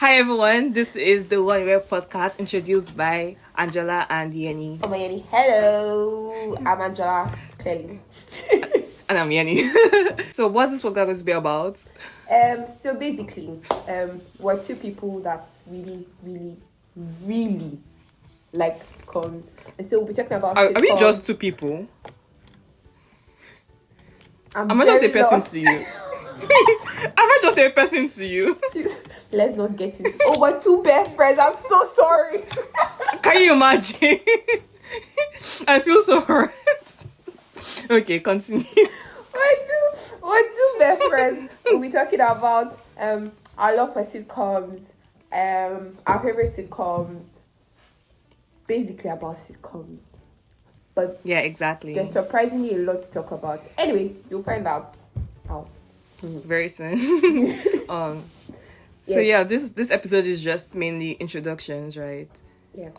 Hi everyone, this is the One Web podcast introduced by Angela and Yeni. I'm Yeni. Hello, I'm Angela. Clearly. And I'm Yeni. So what's this podcast going to be about? So basically, we're two people that really like sitcoms. And so we'll be talking about Are we sitcoms. just two people? I'm I just a person lost. to you? Am I just a person to you? Let's not get into Oh, we're two best friends. I'm so sorry. Can you imagine? I feel so hurt. Okay, continue. We're two best friends. We'll be talking about our love for sitcoms, our favorite sitcoms, basically about sitcoms. But Yeah, exactly. there's surprisingly a lot to talk about. Anyway, you'll find out. Very soon. So yeah, this episode is just mainly introductions, right? Yeah.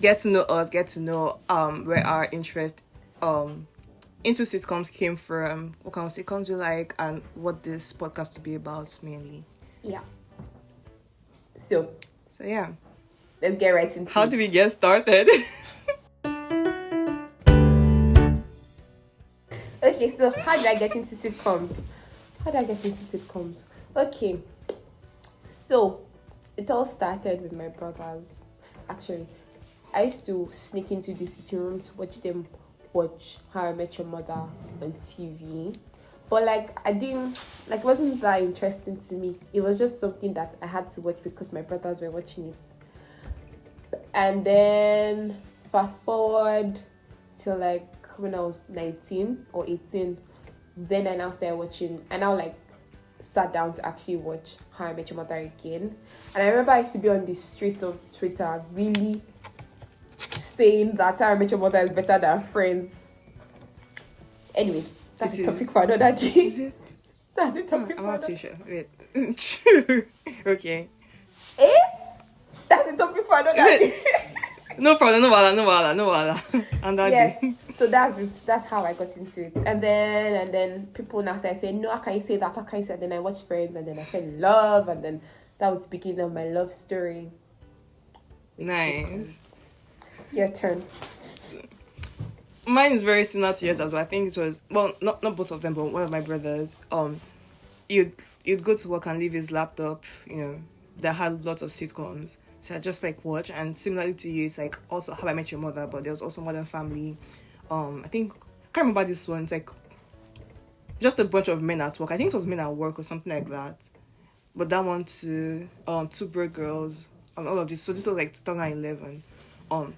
Get to know us, get to know where our interest into sitcoms came from, what kind of sitcoms we like, and what this podcast will be about mainly. Yeah. So Yeah. let's get right into How it. do we get started? Okay, so how did I get into sitcoms? Okay. So it all started with my brothers. Actually, I used to sneak into the sitting room to watch them watch How I Met Your Mother on TV. But it wasn't that interesting to me. It was just something that I had to watch because my brothers were watching it. And then fast forward till when I was 19 or 18, then I now started watching. I now sat down to actually watch How I Met Your Mother again. And I remember I used to be on the streets of Twitter really saying that How I Met Your Mother is better than Friends. Anyway, that's the topic for another day. Is it? That's the topic I'm for not another too sure. Wait. True. Okay. That's the topic for another day. No problem, no wala. And that Yes. day. So that's it. That's how I got into it. And then people now started saying, no, how can you say that? How can you say that? Then I watched Friends and then I fell in love, and then that was the beginning of my love story. Nice. Your turn. Mine is very similar to yours as well. I think it was, well, not both of them, but one of my brothers. You'd go to work and leave his laptop, that had lots of sitcoms. So I just watch, and similarly to you, it's also How I Met Your Mother, but there was also Modern Family. I can't remember this one. It's just a bunch of men at work. I think it was Men at Work or something like that. But that one too, Two Broke Girls, and all of this. So this was 2011. So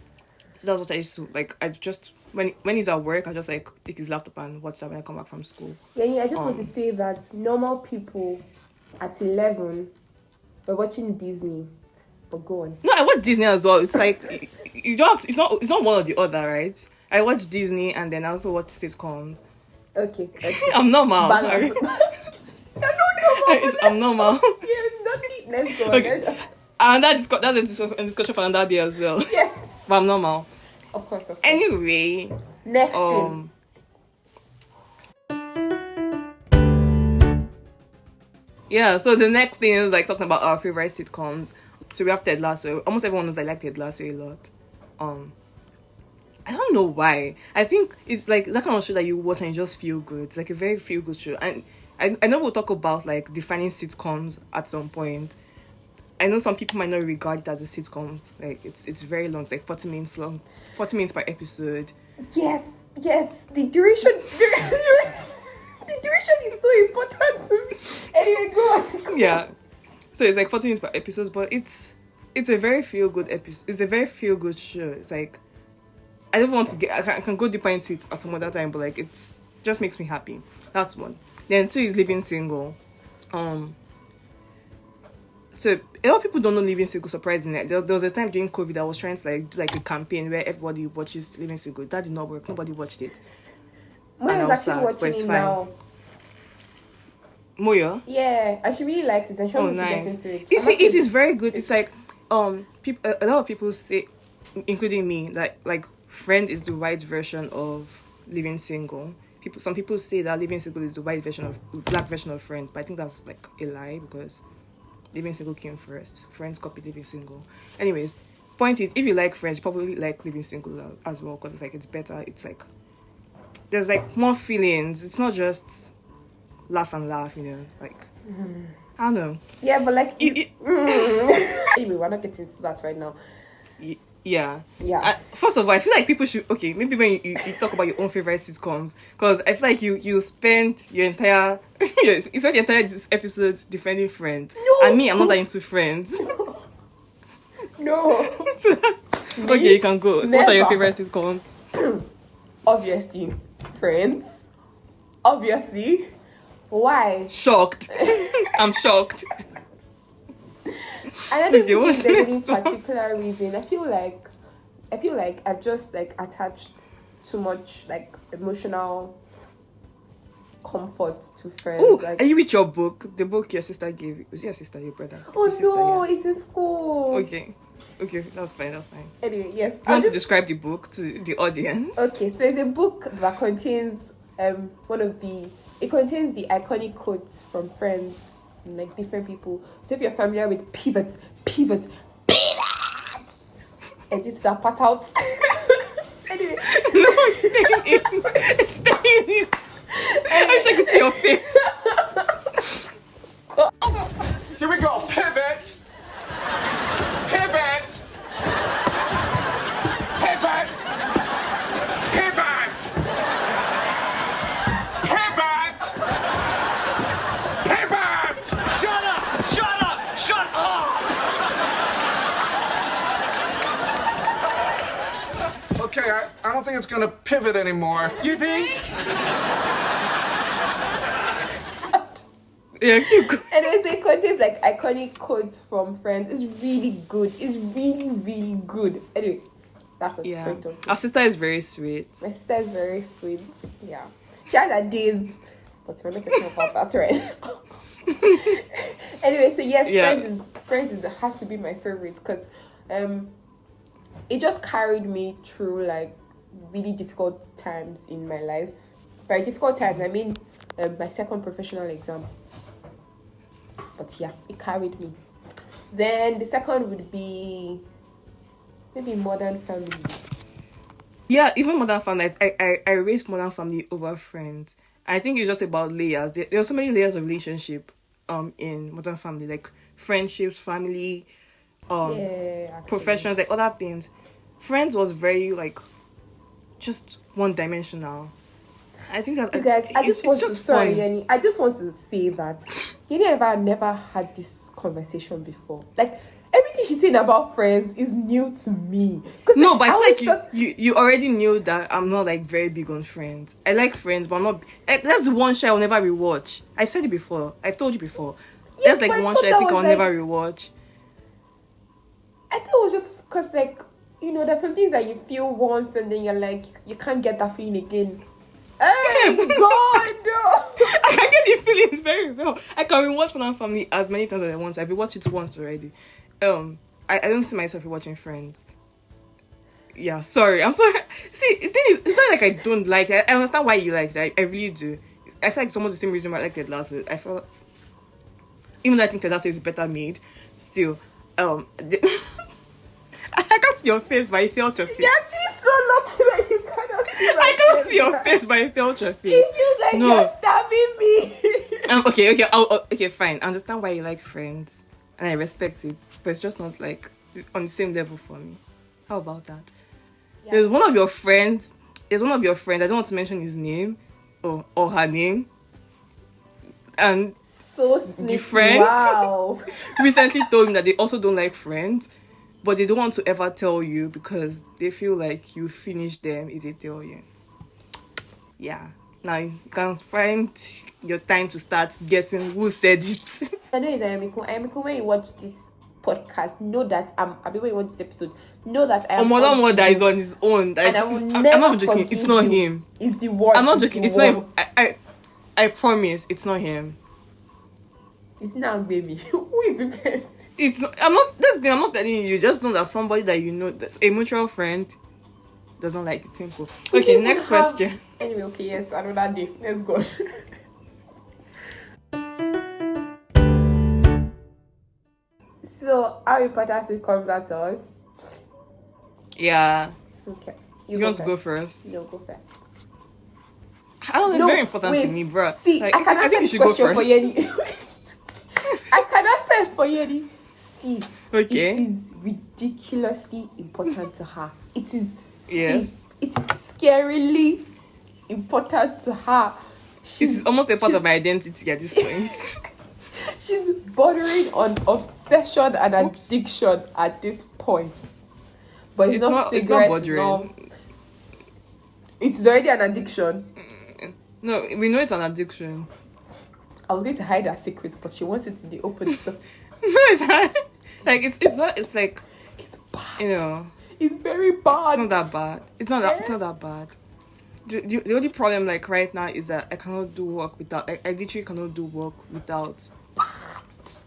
that's what I used to I just when he's at work, I just take his laptop and watch that when I come back from school. Yeah, I just want to say that normal people at 11 were watching Disney. But go on. No, I watch Disney as well. It's you don't have to, it's not one or the other, right? I watch Disney and then I also watch sitcoms. Okay. I'm normal. Balance. I'm normal. Yeah, nothing. Let's go. Okay. And that's a discussion for another day as well. Yeah. But I'm normal. Of course. Anyway, Next thing. Yeah, so the next thing is talking about our favorite sitcoms. So we have Ted Lasso. Almost everyone knows I like Ted Lasso a lot. I don't know why. I think it's that kind of show that you watch and you just feel good. It's a very feel good show. And I know we'll talk about defining sitcoms at some point. I know some people might not regard it as a sitcom. It's very long. It's 40 minutes long. 40 minutes per episode. Yes. The duration. The duration is so important to me. Anyway, go on. Yeah. So it's 40 minutes per episode, but it's a very feel good episode. It's a very feel good show. It's I don't want to I can go deeper into it at some other time, but it's just makes me happy. That's one. Then two is Living Single. So a lot of people don't know Living Single, surprisingly. There was a time during COVID I was trying to do a campaign where everybody watches Living Single. That did not work. Nobody watched it. Moyo is actually watching it now. Moyo? Yeah, and she really likes it and she wants to get into it. It is very good. It's people, a lot of people say, including me, that Friend is the white version of Living Single. Some people say that Living Single is the white version of black version of Friends, but I think that's a lie because Living Single came first. Friends copied Living Single. Anyways, point is, if you like Friends, you probably like Living Single as well, because it's like it's better. It's like there's like more feelings. It's not just laugh and laugh, like I don't know. Yeah, but like anyway, we're not getting into that right now. Yeah. Yeah. First of all, I feel like people should maybe when you talk about your own favorite sitcoms, because I feel like you spent your entire you spent the entire episode defending Friends. No. And me, I'm not that into Friends. No. Okay, you can go. Never. What are your favorite sitcoms? Obviously, Friends. Obviously. Why? Shocked. I'm shocked. And I don't Okay, what's think the there's any next one? particular reason. I feel like I've just like attached too much like emotional comfort to Friends. Oh, Like, are you with your book? The book your sister gave you. Was it your sister, your brother? oh Your sister, no, yeah. it's in school. Okay, that's fine. Anyway, yes. You want to describe the book to the audience? Okay, so it's a book that contains it contains the iconic quotes from Friends, from, like different people. So if you're familiar with pivot, edit that part out. Anyway. No, it's staying in. It's staying in. I wish I could see your face. Here we go. Pivot. Pivot. Pivot. Pivot. Pivot. Pivot. Shut up. Shut up. Shut up. Okay, I don't think it's gonna pivot anymore. You think? Yeah, keep going. Anyway, so it contains like iconic quotes from Friends. It's really good. It's really, really good. Anyway, that's a Yeah. point of Our sister is very sweet. My sister is very sweet. Yeah. She has her days, but we're not talking about that right now. Anyway, so yes, Yeah. Friends has to be my favorite because it just carried me through like really difficult times in my life. By difficult times, I mean my second professional exam. But yeah, it carried me. Then the second would be maybe Modern Family. Yeah, even Modern Family. I rate Modern Family over Friends. I think it's just about layers. There are so many layers of relationship in Modern Family, like friendships, family, professions, like other things. Friends was very like just one dimensional. I think that You guys, I just want fun. Yenny, I just want to say that I've never had this conversation before. Like everything she's saying about Friends is new to me. No, but I feel like you already knew that I'm not like very big on Friends. I like Friends, but I'm not. That's the one show I'll never rewatch. I said it before. I've told you before. Yes, That's like but one I show I thought think that I'll was, never rewatch. I thought it was just because like there's some things that you feel once and then you're like you can't get that feeling again. Hey God, no! I can get the feelings very well. I can rewatch Modern Family as many times as I want. I've rewatched it once already. I don't see myself rewatching Friends. Yeah, sorry. I'm sorry. See, the thing is, it's not like I don't like it. I understand why you like it. I really do. I feel like it's almost the same reason why I liked Ted Lasso. I feel, even though I think Ted Lasso is better made, still, I can't see your face, but I felt your face. Yeah, she's so lucky that you cannot see my I can't face, see your guys. face, but I felt your face. It feels like No. you're stabbing me. Okay, fine. I understand why you like Friends, and I respect it, but it's just not like on the same level for me. How about that? Yeah. There's one of your friends. I don't want to mention his name or her name, and So sneaky. friend? Wow. recently told me that they also don't like Friends, but they don't want to ever tell you because they feel like you finish them if they tell you. Yeah. Now you can find your time to start guessing who said it. I know it's Ayamiko. Ayamiko, when you watch this podcast, know that when you watch this episode, know that I am Modern on Mother you. is on his own. And I will I'm never not joking. forgive It's not you. him. It's the one. I'm not joking. the It's not one. him. I promise it's not him. It's now, baby. Who is the best? It's not, I'm not. That's the thing. I'm not telling you. Just know that somebody that you know, that's a mutual friend, doesn't like it. Simple. Okay, next question. Anyway, okay, yes, another day. Let's go. how important it comes at us. Yeah. Okay. You want to go first? No, go first. I don't know, it's No, very important wait. to me, bro. See, Like, I can I answer think you this should go question first. for Yeni. I can answer it for Yeni. See, Okay. it is ridiculously important to her. It is. Yes. See, it is scarily important to her. It is almost a part of my identity at this point. She's bordering on obsession and addiction at this point. But it's not cigarettes, bordering. no. It's already an addiction. No, we know it's an addiction. I was going to hide her secrets, but she wants it in the open. So No, it's not. Like, it's not, it's like, it's bad. you know, It's very bad. it's not that bad. It's not that bad. The only problem, like, right now is that I cannot do work without, I literally cannot do work without,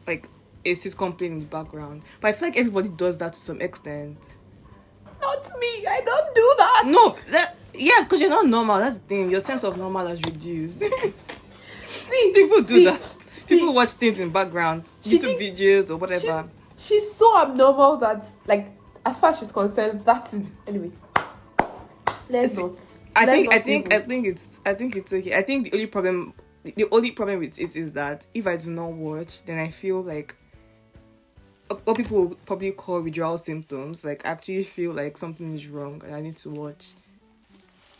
like, a sitcom playing in the background. But I feel like everybody does that to some extent. Not me. I don't do that. No, because you're not normal. That's the thing. Your sense of normal has reduced. See, People do that. see. People watch things in background, YouTube videos or whatever. She's so abnormal that, like, as far as she's concerned, that's it. Anyway, let's not. I think it's okay. I think the only problem with it is that if I do not watch, then I feel like what people will probably call withdrawal symptoms. Like, I actually feel like something is wrong and I need to watch.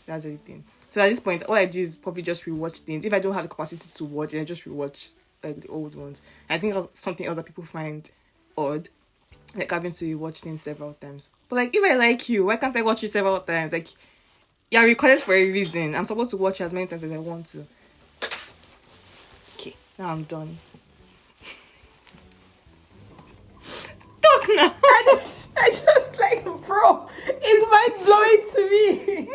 That's the thing. So at this point, all I do is probably just rewatch things. If I don't have the capacity to watch, then I just rewatch like the old ones. I think that's something else that people find odd, like having to rewatch things several times. But like, if I like you, why can't I watch you several times? Like, you're recorded for a reason. I'm supposed to watch you as many times as I want to. Okay, now I'm done. Talk now. I just like, bro, it's mind blowing to me.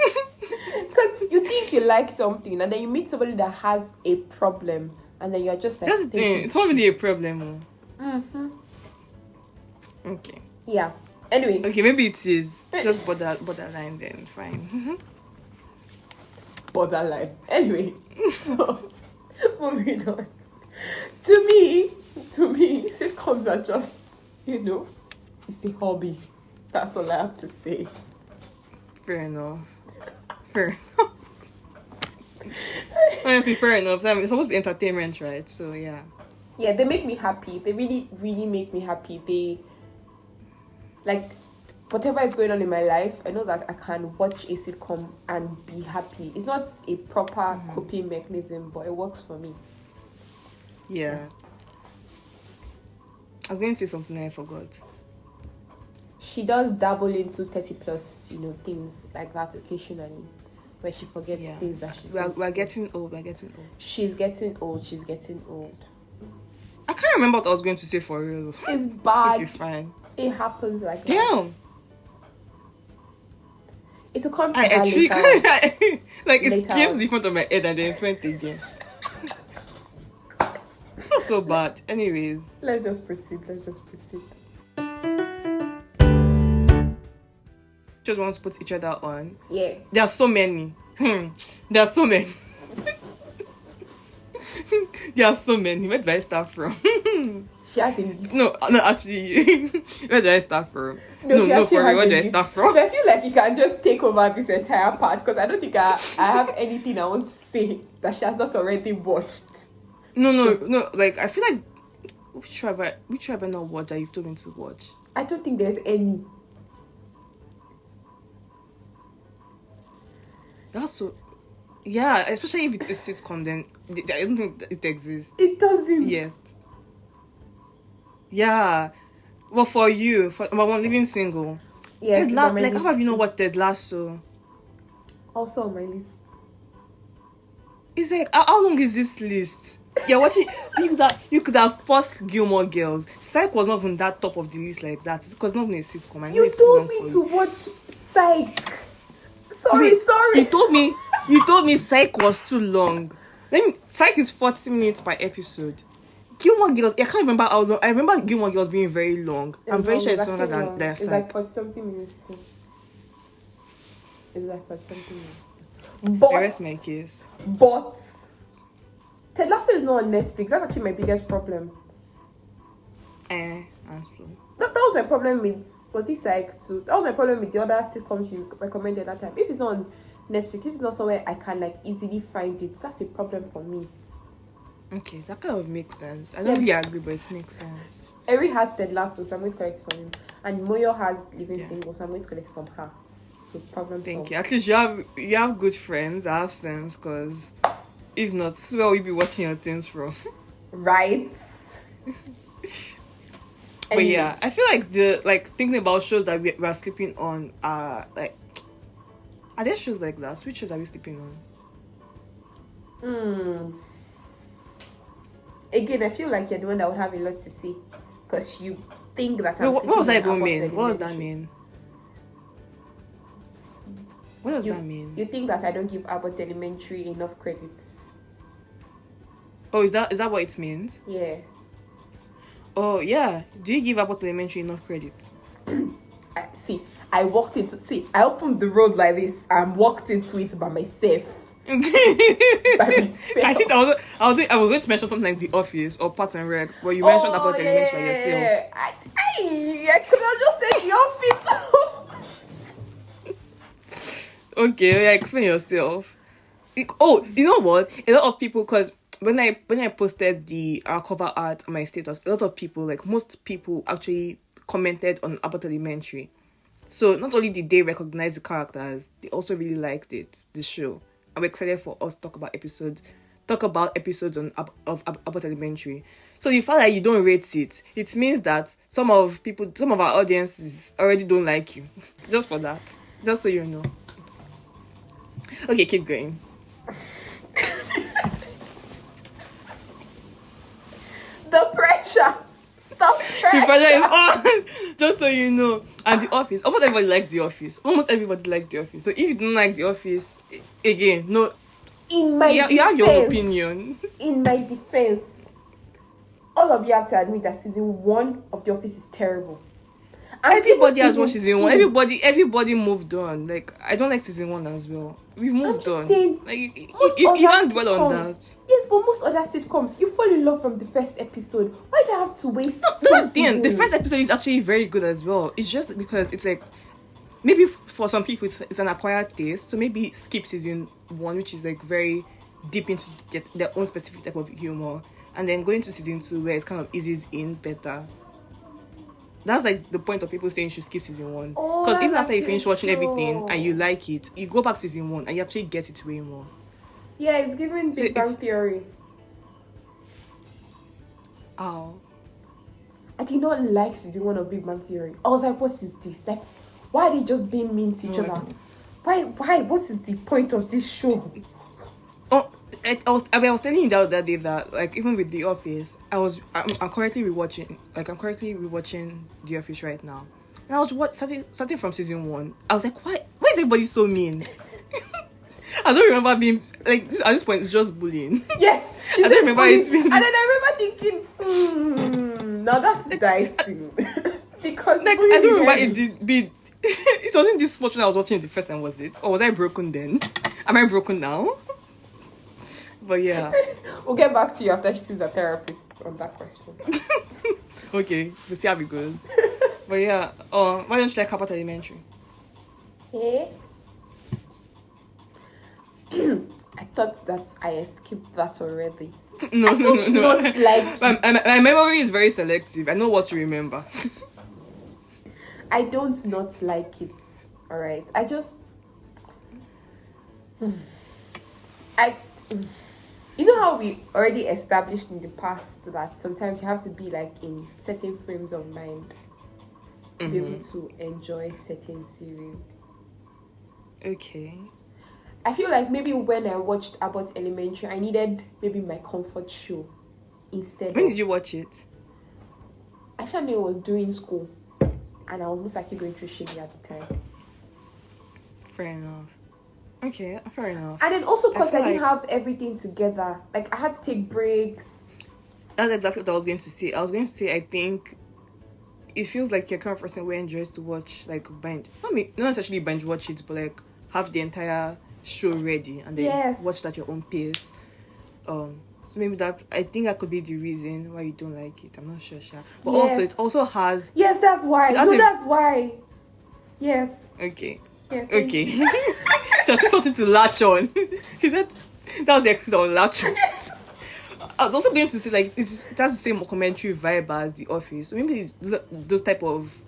Because you think you like something and then you meet somebody that has a problem and then you're just like, that's the thing. It's not really a problem. Mm-hmm. Okay. Yeah. Anyway. Okay, maybe it is just borderline then. Fine. Borderline. Anyway. So, moving on. To me, sitcoms are just, it's a hobby. That's all I have to say. Fair enough. Honestly, fair enough. I mean, it's supposed to be entertainment, right? So, yeah. Yeah, they make me happy. They really, really make me happy. They, like, whatever is going on in my life, I know that I can watch a sitcom and be happy. It's not a proper coping mechanism, but it works for me. Yeah. I was going to say something and I forgot. She does dabble into 30 plus, things like that occasionally, where she forgets things that she's. We're getting old. She's getting old. I can't remember what I was going to say for real. It's bad. Okay, fine. It happens like that. Damn. It will come to I her actually later. like it Later came on. to the front of my head and then it went again. That's so bad. Anyways, Let's just proceed. just want to put each other on. Yeah. There are so many. There are so many. There are so many. Where do I start from? She has a list. No, actually, where do I start from? No, No, for real, where do I start from? So I feel like you can just take over this entire part because I don't think I have anything I want to say that she has not already watched. No. Like, I feel like which have I not watched that you've told me to watch? I don't think there's any. That's so. Yeah, especially if it's a sitcom, then I don't think it exists It doesn't. yet. Yeah. Well, for you, for one living single. Yeah. Ted like, how have you not watched Ted Lasso? Also on my list. It's like, how long is this list? You're watching. You could have paused Gilmore Girls. Psych was not even that top of the list like that. It was not even a sitcom. I know You it's too told long me for to you. watch Psych. Sorry. You told me Psych was too long. Psych is 40 minutes per episode. Gilmore Girls, I can't remember how long. I remember Gilmore Girls being very long. I'm very sure it's longer than It's Psych. like 40 something minutes too. It's like 40 something minutes too. I rest my case. But Ted Lasso is not on Netflix. That's actually my biggest problem. And so. That was my problem with, was it Psych 2? That was my problem with the other sitcoms you recommended that time. If it's not on Netflix, if it's not somewhere I can like easily find it, that's a problem for me. Okay, that kind of makes sense. I don't really agree, but it makes sense. Eri has Ted Lasso, so I'm going to collect it from him. And Moyo has Living Single, so I'm going to collect it from her. So problem Thank solved. you. At least you have good friends. I have sense, because if not, where will you be watching your things from? Right? But yeah, I feel like thinking about shows that we're sleeping on are like, are there shows like that? Which shows are we sleeping on? Again, I feel like you're the one that would have a lot to say, because you think that I'm What does that even sleeping mean? on What does that Elementary. mean? What does that mean? You think that I don't give Abbott Elementary enough credits? Oh, is that what it means? Yeah. Oh yeah. Do you give Abbott Elementary enough credit? I opened the road like this and walked into it by myself. I think I was going to mention something like The Office or Parks and Recs, but you mentioned Abbott Elementary by yourself. I could have just said The Office. Okay, yeah, explain yourself. Oh, you know what? A lot of people, because when I posted our cover art on my status, a lot of people, like most people, actually commented on Abbott Elementary. So not only did they recognize the characters, they also really liked the show. I'm excited for us to talk about episodes on of Abbott Elementary. So the fact that you don't rate it means that some of our audiences already don't like you. Just for that, just so you know. Okay, keep going. The pressure The pressure is on. Just so you know. And The Office. Almost everybody likes The Office. So if you don't like The Office, again, no. In my defense, you have your own opinion. In my defense, all of you have to admit that season 1 of The Office is terrible. And Everybody has watched season 1. 2, Everybody moved on. Like, I don't like season 1 as well. We've moved on. Saying, like you can't dwell on that. Yes, but most other sitcoms, you fall in love from the first episode. Why do I have to wait? No, that's the thing. The first episode is actually very good as well. It's just because it's like, maybe for some people it's an acquired taste. So maybe skip season 1, which is like very deep into their own specific type of humor, and then going to season 2 where it kind of eases in better. That's like the point of people saying you should skip season 1. Because even after you finish watching everything and you like it, you go back to season 1 and you actually get it way more. Yeah, it's giving Big Bang Theory. Oh. I did not like season 1 of Big Bang Theory. I was like, what is this? Like, why are they just being mean to each other? Why? What is the point of this show? Oh, I was telling you the other day that, like, even with The Office, I'm currently rewatching The Office right now, and I was starting from season 1. I was like, why is everybody so mean? I don't remember being like this, at this point. It's just bullying. Yes, I don't remember it being this. And then I remember thinking, now that's dicey. Because Like, I don't remember it did be. It wasn't this much when I was watching it the first time, was it? Or was I broken then? Am I broken now? But yeah. We'll get back to you after she sees a therapist on that question. Okay, we'll see how it goes. But yeah, why don't you like Abbott Elementary? Hey? I thought that I skipped that already. No. Not like my memory is very selective. I know what to remember. I don't not like it. Alright. I just you know how we already established in the past that sometimes you have to be like in certain frames of mind to be able to enjoy certain series. Okay. I feel like maybe when I watched Abbott Elementary, I needed maybe my comfort show instead. When did you watch it? Actually, I was doing school, and I was most likely going through shitty at the time. Fair enough. Okay, fair enough. And then also because I feel didn't like- have everything together. Like, I had to take breaks. That's exactly what I was going to say. I was going to say, I think it feels like you're the kind of person who enjoys to watch, like, binge. Not necessarily binge watch it, but like have the entire show ready and then Yes. watch it at your own pace. So maybe I think that could be the reason why you don't like it. I'm not sure, Sha. But Yes. also, it also has... Yes, that's why. It has No, a- that's why. Yes. Okay. Yeah, thank Okay. She said something to latch on. She said that was the excuse on latch on. I was also going to say, like, it has the same commentary vibe as The Office. So maybe it's those type of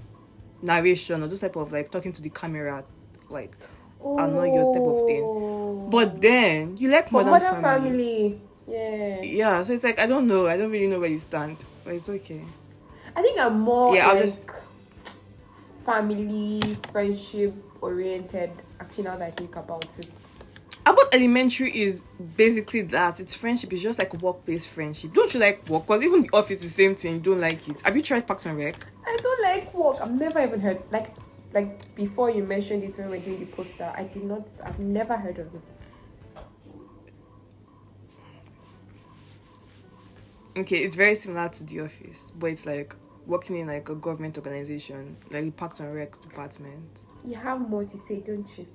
narration or those type of, like, talking to the camera, like, are not your type of thing. But then, you like But Modern Modern Family. Family. Yeah. Yeah, so it's like, I don't know. I don't really know where you stand. But it's okay. I think I'm more Yeah, I'll like just- family, friendship oriented. Actually, now that I think about it. About Elementary is basically that. It's friendship. It's just like workplace friendship. Don't you like work? Because even The Office is the same thing. You don't like it. Have you tried Parks and Rec? I don't like work. I've never even heard like before you mentioned it when we were doing the poster. I've never heard of it. Okay, it's very similar to The Office, but it's like working in like a government organization, like the Parks and Rec department. You have more to say, don't you?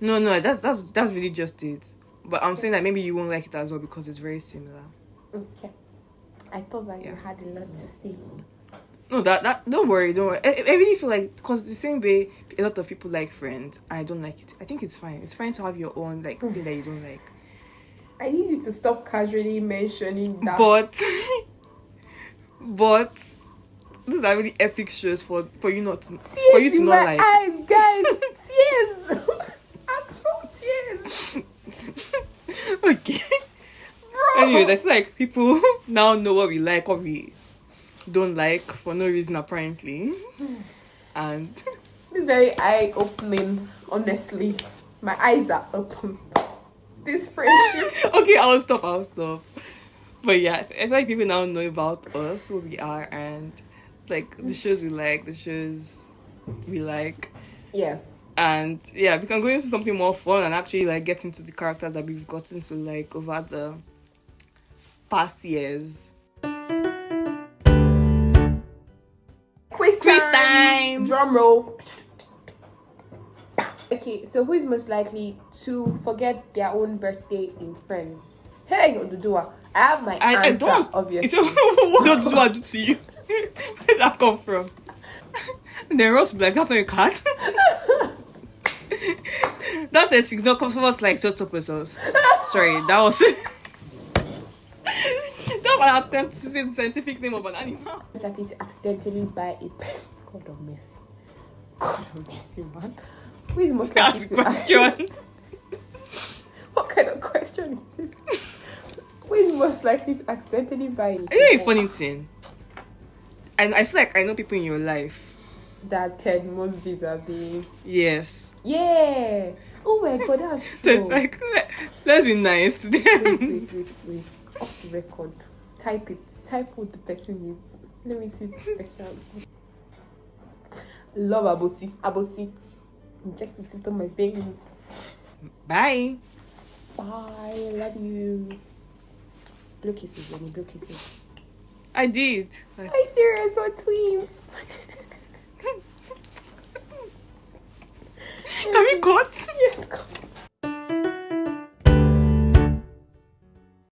No, that's really just it. But I'm saying that maybe you won't like it as well because it's very similar. Okay. I thought that Yeah. you had a lot to say. No, that don't worry. I really feel like because the same way a lot of people like Friends, I don't like it. I think it's fine. It's fine to have your own like thing that you don't like. I need you to stop casually mentioning that. But these are really epic shows for you not to tears for you to in not my like. eyes, guys. Tears. Actual tears. Okay. Bro. Anyways, I feel like people now know what we like, what we don't like for no reason apparently. And It's very eye opening, honestly. My eyes are open. This friendship. okay, I'll stop. But yeah, I feel like people now know about us, who we are, and like the shows we like, the shows we like. Yeah. And yeah, we can go into something more fun and actually like get into the characters that we've gotten to like over the past years. Quiz time! Drum roll. Okay, so who is most likely to forget their own birthday in Friends? Hey, Odudua, I have my answer, I don't obviously. So what do I do to you? Where did that come from? And then Ross be like, that's not your card. That's a signal customers like so sauce. Sorry, that was that was an attempt to say the scientific name of an animal. Most likely to accidentally buy a pen. God of mercy. God of mercy, man. Who is most likely That's a to question. What kind of question is this? Who is most likely to accidentally buy a You know a funny thing? I feel like I know people in your life. that Ted Mosby's are being. Yes. Yeah. Oh my god, that's true. So it's like let's be nice to them. Wait. Off the record. Type it. Type what the person is. Let me see the person. Love Abosi. Abosi. Inject it into my veins. Bye. Bye. Love you. Blue kisses, Lenny. Blue kisses. I did. Are you serious? We're twins. Can we cut? Yes, come.